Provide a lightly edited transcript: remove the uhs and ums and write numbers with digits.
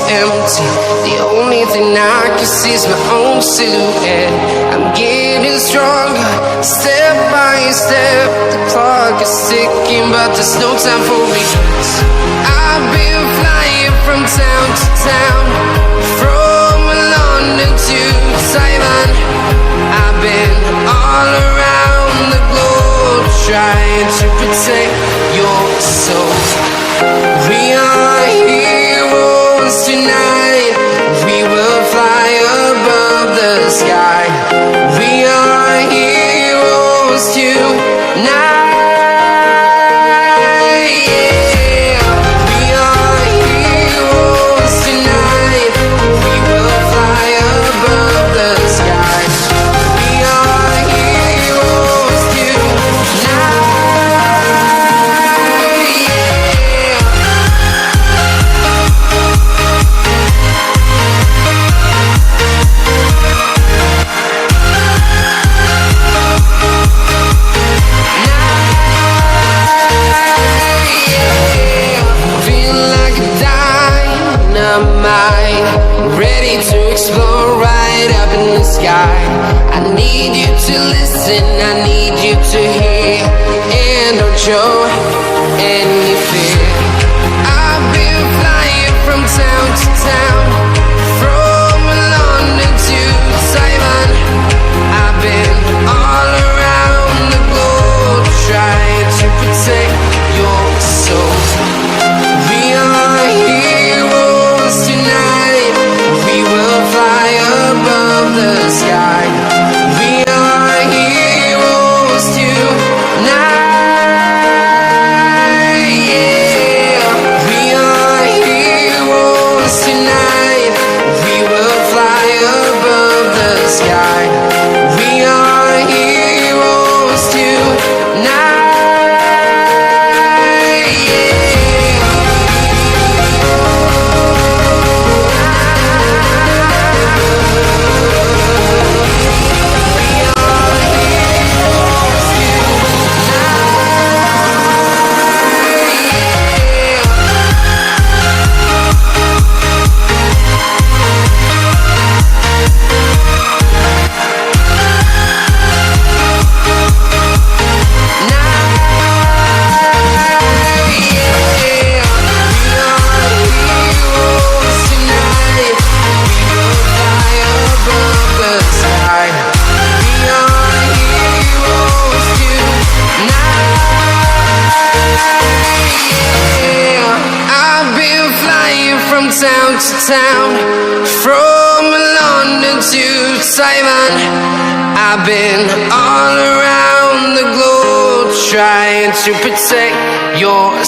empty. The only thing I can see is my own silhouette. I'm getting stronger, step by step. The clock is ticking, but there's no time for me. I've been flying from town to town, from London to Taiwan. I've been all around the globe, trying to protect your soul. We are heroes tonight. We will fly above the sky. We are heroes tonight. Ready to explore right up in the sky. I need you to listen, I need you to hear, and don't show any fear. I've been flying from town to town, from London to Taiwan. I've been all around the globe, trying to protect your soul. We are heroes tonight. town to town, from London to Taiwan. I've been all around the globe trying to protect your